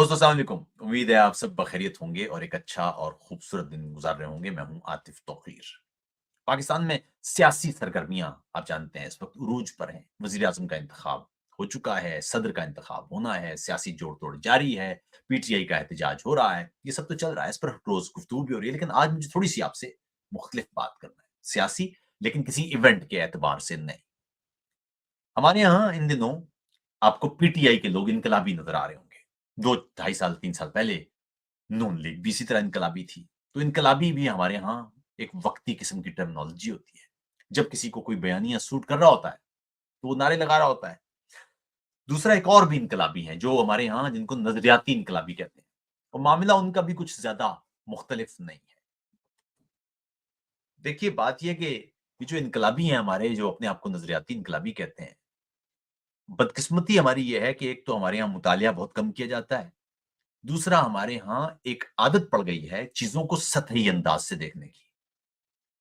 दोस्तों अस्सलाम वालेकुम। उम्मीद है आप सब बखैरियत होंगे और एक अच्छा और खूबसूरत दिन गुजार रहे होंगे। मैं हूं आतिफ तौकीर। पाकिस्तान में सियासी सरगर्मियां आप जानते हैं इस वक्त उरूज पर हैं। वजीर आजम का इंतखाब हो चुका है, सदर का इंतखाब होना है, सियासी जोड़ तोड़ जारी है, पीटीआई का एहतजाज हो रहा है, ये सब तो चल रहा है, इस पर रोज गुफ्तगू भी हो रही है। लेकिन आज मुझे थोड़ी सी आपसे मुख्तलिफ बात करना है, सियासी लेकिन किसी इवेंट के एतबार से नहीं। हमारे यहाँ इन दिनों आपको पीटीआई के लोग इनकलाबी नजर आ रहे होंगे। 2 ढाई साल 3 साल पहले नून लीग भी इसी तरह इनकलाबी थी। तो इनकलाबी भी हमारे यहाँ एक वक्ती किस्म की टर्मिनोलॉजी होती है। जब किसी को कोई बयानिया सूट कर रहा होता है, तो वो नारे लगा रहा होता है। दूसरा एक और भी इनकलाबी है, जो हमारे यहाँ जिनको नज़रियाती इनकलाबी कहते हैं। और मामला उनका भी कुछ ज़्यादा मुख्तलिफ नहीं है। देखिए, बात ये है कि ये जो इनकलाबी हैं हमारे, जो अपने आप को नज़रियाती इनकलाबी कहते हैं, बदकिस्मती हमारी ये है कि एक तो हमारे यहाँ मुतालिया बहुत कम किया जाता है। दूसरा हमारे यहाँ एक आदत पड़ गई है चीज़ों को सतही अंदाज से देखने की।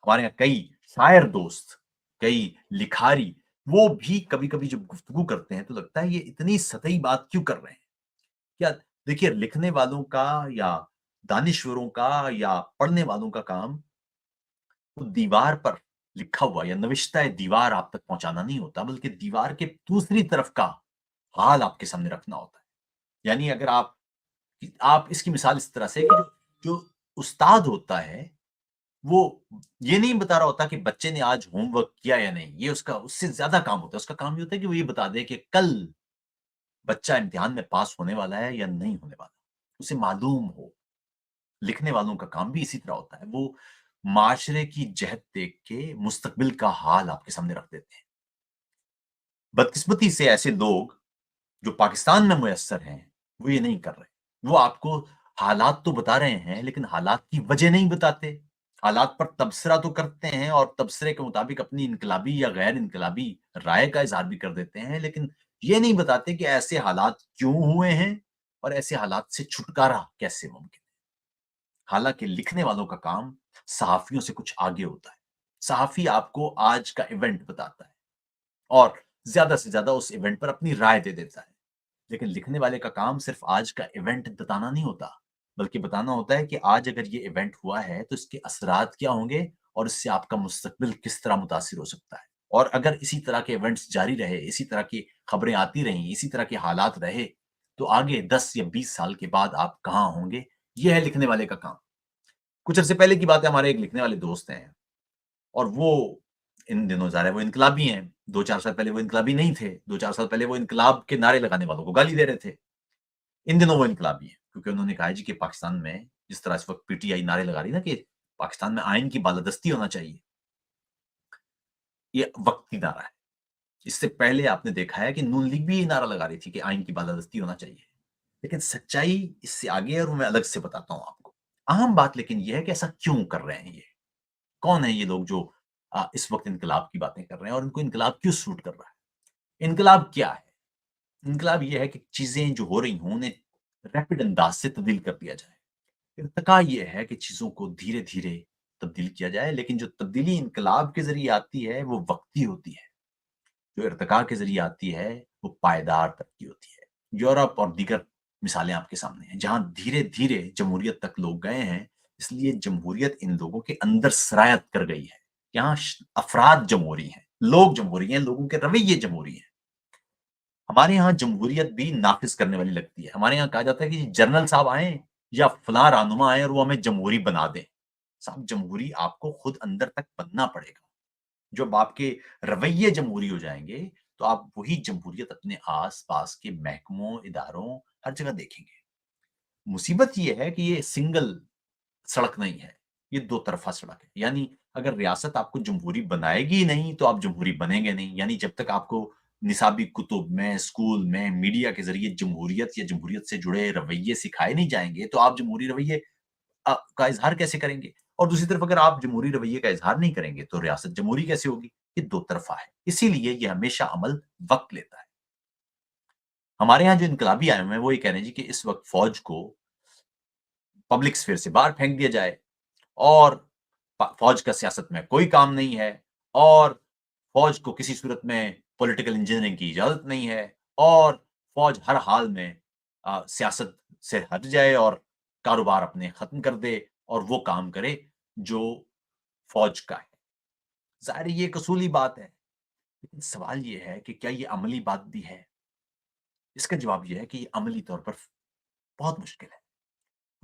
हमारे यहाँ कई शायर दोस्त, कई लिखारी, वो भी कभी-कभी जब गुफ्तगू करते हैं तो लगता है ये इतनी सतही बात क्यों कर रहे हैं? क्या देखिए, लिखने वालों का या दानिश्वरों का या पढ़ने वालों का काम वो दीवार पर लिखा हुआ या नविश्ता-ए-दीवार आप तक पहुँचाना नहीं होता, बल्कि दीवार के दूसरी तरफ का हाल आपके सामने रखना होता है। यानी अगर आप इसकी मिसाल इस तरह से कि जो उस्ताद होता है, वो ये नहीं बता रहा होता कि बच्चे ने आज होमवर्क किया या नहीं, ये उसका उससे ज़्यादा काम होता है। उसका काम ये होता है कि वो ये बता दे कि कल बच्चा इम्तिहान में पास होने वाला है या नहीं होने वाला। उसे मालूम हो। लिखने वालों का काम भी इसी तरह होता है। वो माशरे की जहत देख के मुस्तकबिल का हाल आपके सामने रख देते हैं। बदकिस्मती से ऐसे लोग जो पाकिस्तान में मुयस्सर हैं, वो ये नहीं कर रहे। वो आपको हालात तो बता रहे हैं, लेकिन हालात की वजह नहीं बताते। हालात पर तबसरा तो करते हैं और तबसरे के मुताबिक अपनी इनकलाबी या गैर इनकलाबी राय का इज़हार भी कर देते हैं, लेकिन ये नहीं बताते कि ऐसे हालात क्यों हुए हैं और ऐसे हालात से छुटकारा कैसे मुमकिन है। हालाँकि लिखने वालों का काम सहाफ़ियों से कुछ आगे होता है। सहाफ़ी आपको आज का इवेंट बताता है और ज़्यादा से ज़्यादा उस इवेंट पर अपनी राय दे देता है। लेकिन लिखने वाले का काम सिर्फ आज का इवेंट बताना नहीं होता, बल्कि बताना होता है कि आज अगर ये इवेंट हुआ है, तो इसके असरात क्या होंगे और इससे आपका मुस्तकबिल किस तरह मुतासिर हो सकता है। और अगर इसी तरह के इवेंट्स जारी रहे, इसी तरह की खबरें आती रहीं, इसी तरह के हालात रहे, तो आगे 10 या 20 साल के बाद आप कहाँ होंगे, ये है लिखने वाले का काम। कुछ अरसे पहले की बात है, हमारे एक लिखने वाले दोस्त हैं और वो इन दिनों ज़ाहिर है वो इनकलाबी हैं। 2-4 साल पहले वो इनकलाबी नहीं थे। 2-4 साल पहले वो इनकलाब के नारे लगाने वालों को गाली दे रहे थे। इन दिनों वो इनकलाबी हैं, क्योंकि उन्होंने कहा है जी कि पाकिस्तान में जिस तरह इस वक़्त पीटीआई नारे लगा रही है ना कि पाकिस्तान में आइन की बालादस्ती होना चाहिए, ये वक़्ती नारा है। इससे पहले आपने देखा है कि नून लीग भी ये नारा लगा रही थी कि आइन की बालादस्ती होना चाहिए। लेकिन सच्चाई इससे आगे है और वो मैं अलग से बताता हूँ आपको। अहम बात लेकिन ये है कि ऐसा क्यों कर रहे हैं ये? कौन है ये लोग जो इस वक़्त इनकलाब की बातें कर रहे हैं और इनको इनकलाब क्यों सूट कर रहा है? इनकलाब क्या है? इनकलाब ये है कि चीज़ें जो हो रही हों, उन्हें रैपिड अंदाज़ से तब्दील कर दिया जाए। इर्तिका ये है कि चीज़ों को धीरे-धीरे तब्दील किया जाए, लेकिन जो तब्दीली इनकलाब के ज़रिए आती है, वो वक़्ती होती है। जो इर्तिका के ज़रिए आती है, वो पायदार तरक्की होती है। यूरोप और दीगर मिसालें आपके सामने हैं, जहाँ धीरे-धीरे जमहूरियत तक लोग गए हैं, इसलिए जमहूरियत इन लोगों के अंदर सरायत कर गई है। यहाँ अफ़राद जमहूरी हैं, लोग जमहूरी हैं, लोगों के रवैये जमहूरी हैं। हमारे यहाँ जमहूरियत भी नाफ़िज़ करने वाली लगती है। हमारे यहाँ कहा जाता है कि जनरल साहब आएँ या फलाँ रहनुमा आएँ और वो हमें जमहूरी बना दें। साहब, जमहूरी आपको खुद अंदर तक बनना पड़ेगा। जब आपके रवैये जमहूरी हो जाएँगे, तो आप वही जमहूरियत अपने आस-पास के महकमों, इदारों, हर जगह देखेंगे। मुसीबत ये है कि ये सिंगल सड़क नहीं है, ये दो तरफ़ा सड़क है। यानी अगर रियासत आपको जमहूरी बनाएगी ही नहीं, तो आप जमहूरी बनेंगे नहीं। यानी जब तक आपको निसाबी कुतुब में, स्कूल में, मीडिया के ज़रिए जमहूरियत या जमहूरियत से जुड़े रवैये सिखाए नहीं जाएँगे, तो आप जमहूरी रवैये का इज़हार कैसे करेंगे? और दूसरी तरफ अगर आप जमहूरी रवैये का इज़हार नहीं करेंगे, तो रियासत जमहूरी कैसे होगी? ये दो तरफ़ा है। इसीलिए ये हमेशा अमल वक़्त लेता है। हमारे यहाँ जो इनकलाबी आए हुए हैं, वो ये कह रहे हैं जी कि इस वक़्त फ़ौज को पब्लिक स्फीयर से बाहर फेंक दिया जाए और फ़ौज का सियासत में कोई काम नहीं है और फ़ौज को किसी सूरत में पॉलिटिकल इंजीनियरिंग की इजाज़त नहीं है और फ़ौज हर हाल में सियासत से हट जाए और कारोबार अपने खत्म कर दे और वो काम करे जो फौज का है। ज़ाहिर है ये एक असूली बात है, लेकिन सवाल ये है कि क्या ये अमली बात भी है? इसका जवाब ये है कि ये अमली तौर पर बहुत मुश्किल है।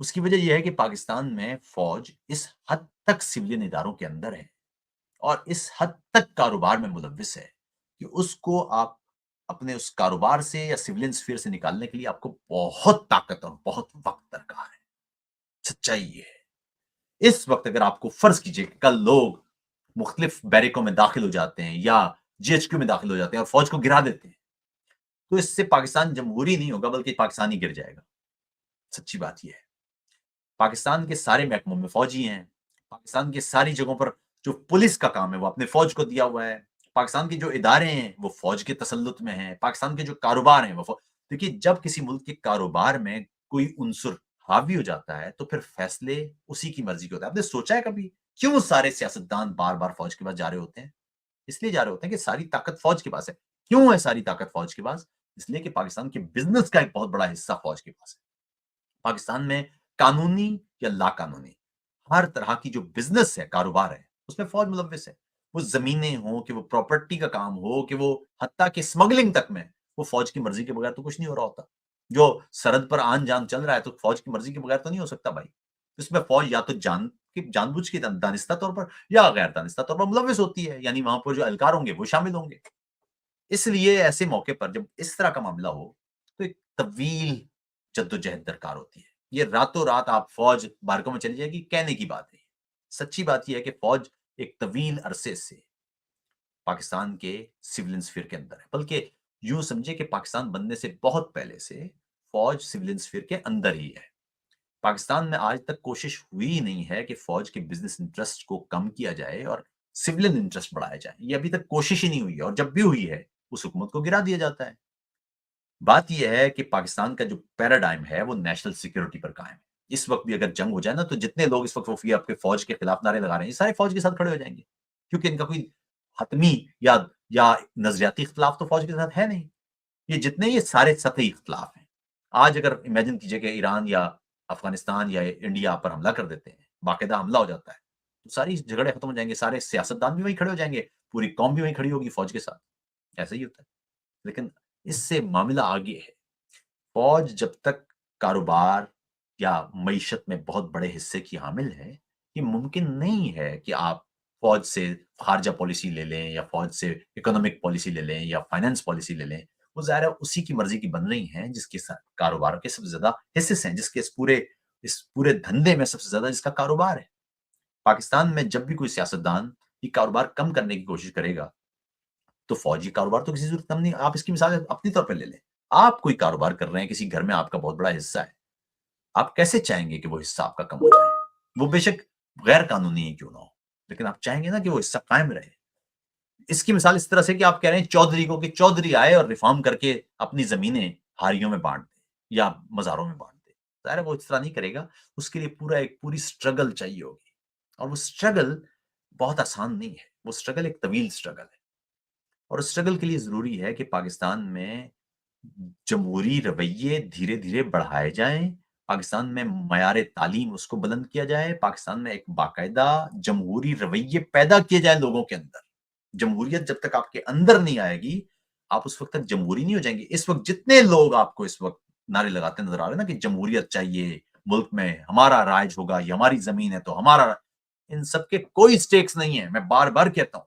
उसकी वजह ये है कि पाकिस्तान में फौज इस हद तक सिविलियन इदारों के अंदर है और इस हद तक कारोबार में मुलव्विस है कि उसको आप अपने उस कारोबार से या सिविलियन स्फीयर से निकालने के लिए आपको बहुत ताकत और बहुत वक़्त दरकार है। सच्चाई ये है। इस वक़्त अगर आपको फ़र्ज़ कीजिए कि कल लोग मुख्तलिफ बैरकों में दाखिल हो जाते हैं या जीएचक्यू में दाखिल हो जाते हैं और फ़ौज को गिरा देते हैं, तो इससे पाकिस्तान जमहूरी नहीं होगा बल्कि पाकिस्तान ही गिर जाएगा। सच्ची बात ये है। पाकिस्तान के सारे महकमों में फ़ौजी हैं। पाकिस्तान की सारी जगहों पर जो पुलिस का काम है, वो अपने फ़ौज को दिया हुआ है। पाकिस्तान के जो इदारे हैं, वो फ़ौज के तसल्लुत में हैं। पाकिस्तान के जो कारोबार हैं, वो फ़ौ देखिए, जब किसी मुल्क के कारोबार में कोई उन्सुर हावी हो जाता है, तो फिर फैसले उसी की मर्ज़ी के होते हैं। आपने सोचा है कभी, क्यों सारे सियासतदान बार-बार फ़ौज के पास जा रहे होते हैं? इसलिए जा रहे होते हैं कि सारी ताकत फ़ौज के पास है। क्यों है सारी ताकत फ़ौज के पास? इसलिए कि पाकिस्तान के बिज़नेस का एक बहुत बड़ा हिस्सा फ़ौज के पास है। पाकिस्तान में कानूनी या लाकानूनी हर तरह की जो बिज़नेस है, कारोबार है, उसमें फ़ौज मुलव्विस है। वो ज़मीनें हों, कि वो प्रॉपर्टी का काम हो, कि वो हत्ता कि स्मगलिंग तक में, वो फ़ौज की मर्ज़ी के बगैर तो कुछ नहीं हो रहा होता। जो सरहद पर आन-जान चल रहा है, तो फ़ौज की मर्ज़ी के बगैर तो नहीं हो सकता भाई। इसमें फ़ौज या तो जानबूझ के दानिस्ता तौर पर या गैर दानिस्ता तौर पर मुलव्विस होती है, यानी वहाँ पर जो एहलकार होंगे, वो शामिल होंगे। इसलिए ऐसे मौके पर जब इस तरह का मामला हो, तो एक तवील जद्दोजहद दरकार होती है। ये रातों-रात आप फ़ौज बारकों में चली जाएगी, कहने की बात है। सच्ची बात ये है कि फ़ौज एक तवील अरसे से पाकिस्तान के सिविलियन स्फीयर के अंदर है। बल्कि यूँ समझिए कि पाकिस्तान बनने से बहुत पहले से फ़ौज सिविलियन स्फीयर के अंदर ही है। पाकिस्तान में आज तक कोशिश हुई ही नहीं है कि फ़ौज के बिज़नेस इंटरेस्ट को कम किया जाए और सिविलियन इंटरेस्ट बढ़ाए जाएँ। ये अभी तक कोशिश ही नहीं हुई है और जब भी हुई है, उस हुकूमत को गिरा दिया जाता है। बात ये है कि पाकिस्तान का जो पैराडाइम है, वो नेशनल सिक्योरिटी पर कायम है। इस वक़्त भी अगर जंग हो जाए ना, तो जितने लोग इस वक़्त वो आपके फ़ौज के खिलाफ नारे लगा रहे हैं, ये सारे फ़ौज के साथ खड़े हो जाएँगे। क्योंकि इनका कोई हतमी या नज़रियाती इख्तिलाफ तो फ़ौज के साथ है नहीं। ये सारे सतही इख्तिलाफ हैं। आज अगर इमेजिन कीजिए कि ईरान या अफ़गानिस्तान या इंडिया पर हमला कर देते हैं, बाकायदा हमला हो जाता है, तो सारी झगड़े खत्म हो जाएँगे, सारे सियासतदान भी वहीं खड़े हो जाएँगे, पूरी कौम भी वहीं खड़ी होगी फ़ौज के साथ। ऐसा ही होता है। लेकिन इससे मामला आगे है। फ़ौज जब तक कारोबार या मईशत में बहुत बड़े हिस्से की हामिल है, ये मुमकिन नहीं है कि आप फ़ौज से ख़ारजा पॉलिसी ले लें या फ़ौज से इकोनॉमिक पॉलिसी ले लें या फाइनेंस पॉलिसी ले लें। वो ज़ाहिर है उसी की मर्ज़ी की बन रही हैं जिसके साथ कारोबार के सबसे ज़्यादा हिस्सेस हैं, जिसके इस पूरे धंधे में सबसे ज़्यादा जिसका कारोबार है। पाकिस्तान में जब भी कोई सियासतदान ये कारोबार कम करने की कोशिश करेगा, तो फ़ौजी कारोबार तो किसी सूरत कम नहीं। आप इसकी मिसाल अपनी तौर पे ले लें। आप कोई कारोबार कर रहे हैं, किसी घर में आपका बहुत बड़ा हिस्सा है। आप कैसे चाहेंगे कि वो हिस्सा आपका कम हो जाए? वो बेशक गैर कानूनी ही क्यों ना हो, लेकिन आप चाहेंगे ना कि वो हिस्सा कायम रहे। इसकी मिसाल इस तरह से कि आप कह रहे हैं चौधरी को कि चौधरी आए और रिफ़ॉर्म करके अपनी ज़मीनें हारियों में बाँट दे या मज़ारों में बाँट दे। ज़ाहिर है वो इस तरह नहीं करेगा, उसके लिए एक पूरी स्ट्रगल चाहिए होगी और वो स्ट्रगल बहुत आसान नहीं है। वो स्ट्रगल एक तवील स्ट्रगल है और उस स्ट्रगल के लिए ज़रूरी है कि पाकिस्तान में जमहूरी रवैये धीरे-धीरे बढ़ाए जाएँ, पाकिस्तान में मयार तालीम उसको बुलंद किया जाए, पाकिस्तान में एक बाकायदा जमहूरी रवैये पैदा किए जाएँ लोगों के अंदर। जमहूरियत जब तक आपके अंदर नहीं आएगी, आप उस वक़्त तक जमहूरी नहीं हो जाएँगे। इस वक़्त जितने लोग आपको इस वक़्त नारे लगाते नज़र आ रहे हैं ना कि जमहूरियत चाहिए, मुल्क में हमारा राज होगा, ये हमारी ज़मीन है तो हमारा इन सब के कोई स्टेक्स नहीं है। मैं बार-बार कहता हूँ।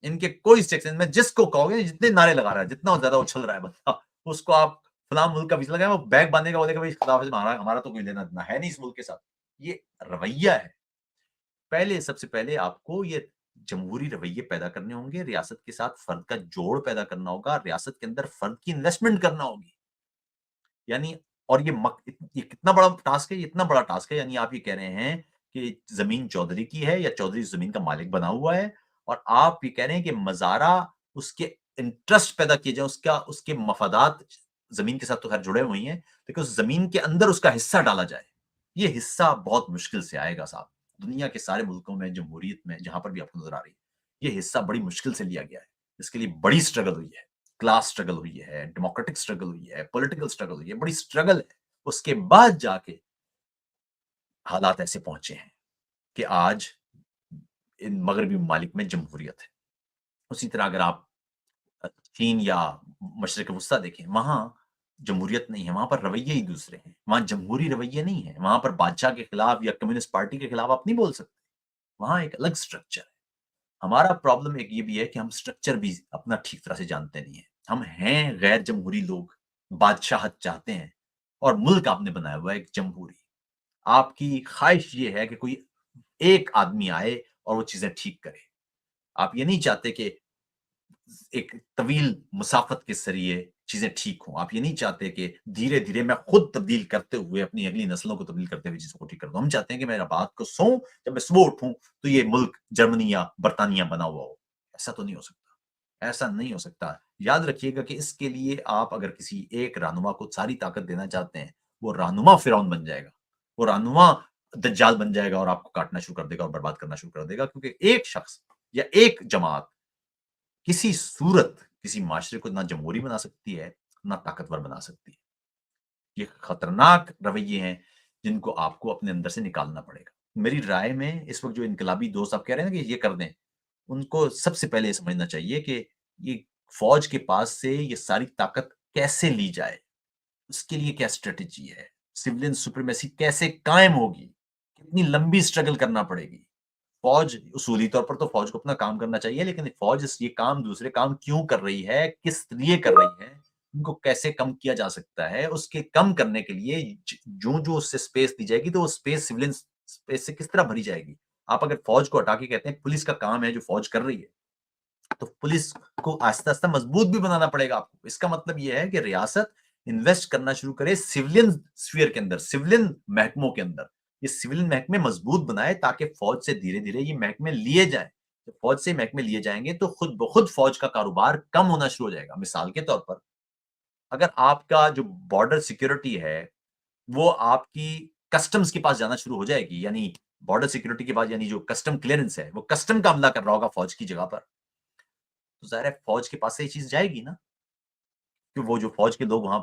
इनके कोई स्टेक्स नहीं, मैं जिसको कहोगे जितने नारे लगा रहा है, जितना ज़्यादा उछल रहा है बंदा, उसको आप फलाँ मुल्क का वीज़ा लगाएँ, वो बैग बाँधेगा, बोलेगा भई खुदाफ़िज़ हमारा हमारा तो कोई लेना-देना है नहीं इस मुल्क के साथ। ये रवैया है। सबसे पहले आपको ये जमहूरी रवैये पैदा करने होंगे, रियासत के साथ फ़र्द का जोड़ पैदा करना होगा, रियासत के अंदर फ़र्द की इन्वेस्टमेंट करना होगी। यानी और ये कितना बड़ा टास्क है, ये इतना बड़ा टास्क है यानी आप ये कह रहे हैं कि ज़मीन चौधरी की है या चौधरी इस ज़मीन का मालिक बना हुआ है और आप ये कह रहे हैं कि मज़ारा उसके इंटरेस्ट पैदा किए जाएँ, उसके मफ़ादात ज़मीन के साथ तो ख़ैर जुड़े हुए ही हैं, लेकिन उस ज़मीन के अंदर उसका हिस्सा डाला जाए। ये हिस्सा बहुत मुश्किल से आएगा साहब। दुनिया के सारे मुल्कों में, जमहूरियत में, जहाँ पर भी आपको नज़र आ रही है, ये हिस्सा बड़ी मुश्किल से लिया गया है। इसके लिए बड़ी स्ट्रगल हुई है। क्लास स्ट्रगल हुई है, डेमोक्रेटिक स्ट्रगल हुई है, पॉलिटिकल स्ट्रगल हुई है, बड़ी स्ट्रगल है। उसके बाद जाके हालात ऐसे पहुँचे हैं कि आज इन मगरबी ममालिक में जमहूरियत है। उसी तरह अगर आप चीन या मशरिक वुस्ता देखें, वहाँ जमहूरियत नहीं है, वहाँ पर रवैये ही दूसरे हैं। वहाँ जमहूरी रवैये नहीं है, वहाँ पर बादशाह के खिलाफ या कम्युनिस्ट पार्टी के खिलाफ आप नहीं बोल सकते। वहाँ एक अलग स्ट्रक्चर है। हमारा प्रॉब्लम एक ये भी है कि हम स्ट्रक्चर भी अपना ठीक तरह से जानते नहीं हैं। हम हैं गैर जमहूरी लोग, बादशाहत चाहते हैं और मुल्क आपने बनाया हुआ है एक जमहूरी। आपकी ख्वाहिश ये है कि कोई एक आदमी आए और वो चीज़ें ठीक करे। आप ये नहीं चाहते कि एक तवील मुसाफ़त के ज़रिए चीज़ें ठीक हों। आप ये नहीं चाहते कि धीरे-धीरे मैं खुद तब्दील करते हुए अपनी अगली नस्लों को तब्दील करते हुए चीज़ों को ठीक कर दूँ। हम चाहते हैं कि मैं रात को सोऊँ, जब मैं सुबह उठूँ तो ये मुल्क जर्मनी या बर्तानिया बना हुआ हो। ऐसा तो नहीं हो सकता। ऐसा नहीं हो सकता। याद रखिएगा कि इसके लिए आप अगर किसी एक रहनुमा को सारी ताकत देना चाहते हैं, वो रहनुमा फ़िरौन बन जाएगा। वो रहनुमा दज्जाल बन जाएगा और आपको काटना शुरू कर देगा और बर्बाद करना शुरू कर देगा, क्योंकि एक शख्स या एक जमात किसी सूरत किसी माशरे को ना जमहूरी बना सकती है, ना ताकतवर बना सकती है। ये खतरनाक रवैये हैं, जिनको आपको अपने अंदर से निकालना पड़ेगा। मेरी राय में इस वक़्त जो इनकलाबी दोस्त आप कह रहे हैं ना कि ये कर दें, उनको सबसे पहले ये समझना चाहिए कि ये फ़ौज के पास से ये सारी ताकत कैसे ली जाए? उसके लिए क्या स्ट्रैटेजी है? सिविलियन सुप्रीमेसी कैसे कायम होगी? कितनी लंबी स्ट्रगल करना पड़ेगी? फ़ौज उसूली तौर पर तो फ़ौज को अपना काम करना चाहिए, लेकिन फ़ौज इस ये काम दूसरे काम क्यों कर रही है? किस लिए कर रही है? इनको कैसे कम किया जा सकता है? उसके कम करने के लिए जो-जो उससे स्पेस दी जाएगी, तो वो स्पेस सिविलियन स्पेस से किस तरह भरी जाएगी? आप अगर फ़ौज को हटा के कहते हैं पुलिस का काम है जो फ़ौज कर रही है, तो पुलिस को आहिस्ता-आहिस्ता मजबूत भी बनाना पड़ेगा आपको। इसका मतलब ये है कि रियासत इन्वेस्ट करना शुरू करे सिविलियन स्फीयर के अंदर, सिविलियन महकमों के अंदर। ये सिविलियन महकमे मजबूत बनाए ताकि फौज से धीरे-धीरे ये महकमे लिए जाएँ। जब फौज से महकमे लिए जाएँगे तो खुद ब खुद फौज का कारोबार कम होना शुरू हो जाएगा। मिसाल के तौर पर, अगर आपका जो बॉर्डर सिक्योरिटी है, वो आपकी कस्टम्स के पास जाना शुरू हो जाएगी, यानी बॉर्डर सिक्योरिटी के बाद यानी जो कस्टम क्लीयरेंस है, वो कस्टम का अमला कर रहा होगा फौज की जगह पर, तो ज़ाहिर है फौज के पास से ये चीज़ जाएगी ना। कि वो जो फ़ौज के लोग वहाँ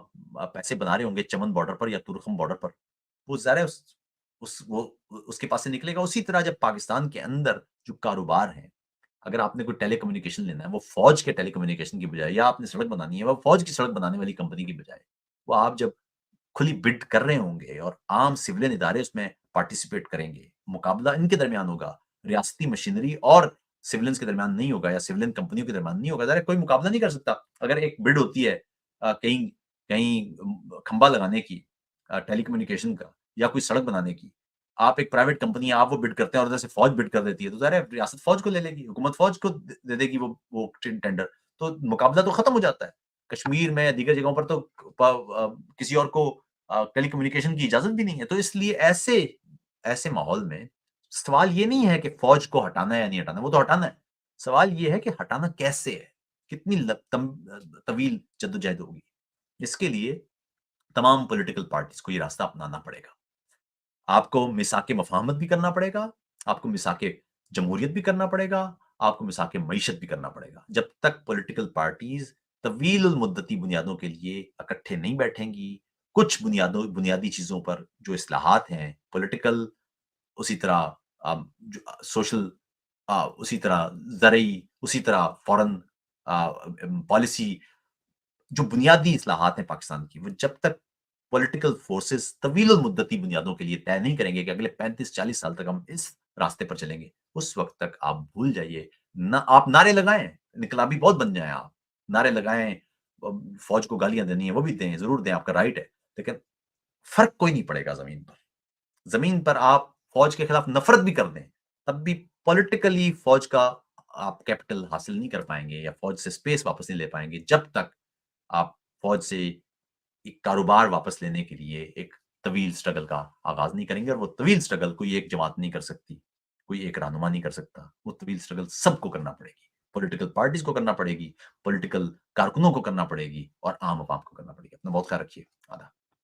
पैसे बना रहे होंगे चमन बॉर्डर पर या तुरखम बॉर्डर पर, वो ज़ाहिर है उस वो उसके पास से निकलेगा। उसी तरह जब पाकिस्तान के अंदर जो कारोबार है, अगर आपने कोई टेलीकम्युनिकेशन लेना है, वो फ़ौज के टेलीकम्युनिकेशन की बजाय या आपने सड़क बनानी है, वो फ़ौज की सड़क बनाने वाली कंपनी की बजाय, वो आप जब खुली बिड कर रहे होंगे और आम सिविलियन इदारे उसमें पार्टिसिपेट करेंगे, मुकाबला इनके दरमियान होगा, रियासती मशीनरी और सिविलियंस के दरमियान नहीं होगा या सिविलियन कंपनियों के दरमियान नहीं होगा। ज़ाहिर है कोई मुकाबला नहीं कर सकता। अगर एक बिड होती है कहीं कहीं खंभा लगाने की टेलीकम्युनिकेशन का या कोई सड़क बनाने की, आप एक प्राइवेट कंपनी है, आप वो बिड करते हैं और उधर से फौज बिड कर देती है, तो ज़ाहिर है रियासत फौज को ले लेगी, हुकूमत फौज को दे देगी वो टेंडर, तो मुकाबला तो खत्म हो जाता है। कश्मीर में या दीगर जगहों पर तो किसी और को टेलीकम्युनिकेशन की इजाज़त भी नहीं है। तो इसलिए ऐसे ऐसे माहौल में सवाल ये नहीं है कि फ़ौज को हटाना है या नहीं हटाना, वो तो हटाना है। सवाल ये है कि हटाना कैसे है? कितनी तवील जद्दोजहद होगी? इसके लिए तमाम पॉलिटिकल पार्टीज़ को ये रास्ता अपनाना पड़ेगा। आपको मिसाके मफ़ाहमत भी करना पड़ेगा, आपको मिसाके जमहूरियत भी करना पड़ेगा, आपको मिसाके मईशत भी करना पड़ेगा। जब तक पॉलिटिकल पार्टीज़ तवील मुद्दती बुनियादों के लिए इकट्ठे नहीं बैठेंगी, कुछ बुनियादी चीज़ों पर जो इस्लाहात हैं, पॉलिटिकल उसी तरह जो सोशल उसी तरह ज़रई, उसी तरह फ़ॉरेन पॉलिसी जो बुनियादी इस्लाहात हैं पाकिस्तान की, वो जब तक पॉलिटिकल फोर्सेस तवील मुद्दती बुनियादों के लिए तय नहीं करेंगे कि अगले 35-40 साल तक हम इस रास्ते पर चलेंगे, उस वक़्त तक आप भूल जाइए। ना आप नारे लगाएँ, इनकलाबी बहुत बन जाएँ आप। नारे लगाएँ, फ़ौज को गालियाँ देनी है, वो भी दें, ज़रूर दें, आपका राइट है। लेकिन फ़र्क कोई नहीं पड़ेगा ज़मीन पर। ज़मीन पर आप फ़ौज के खिलाफ नफ़रत भी कर दें, तब भी पॉलिटिकली फ़ौज का आप कैपिटल हासिल नहीं कर पाएँगे या फ़ौज से स्पेस वापस नहीं ले पाएँगे, जब तक आप फ़ौज से एक कारोबार वापस लेने के लिए एक तवील स्ट्रगल का आगाज़ नहीं करेंगे और वो तवील स्ट्रगल कोई एक जमात नहीं कर सकती, कोई एक रहनुमा नहीं कर सकता। वो तवील स्ट्रगल सबको करना पड़ेगी। पॉलिटिकल पार्टीज़ को करना पड़ेगी, पॉलिटिकल कारकुनों को करना पड़ेगी और आम अवाम को करना पड़ेगी। अपना बहुत ख़्याल रखिए। आदाब।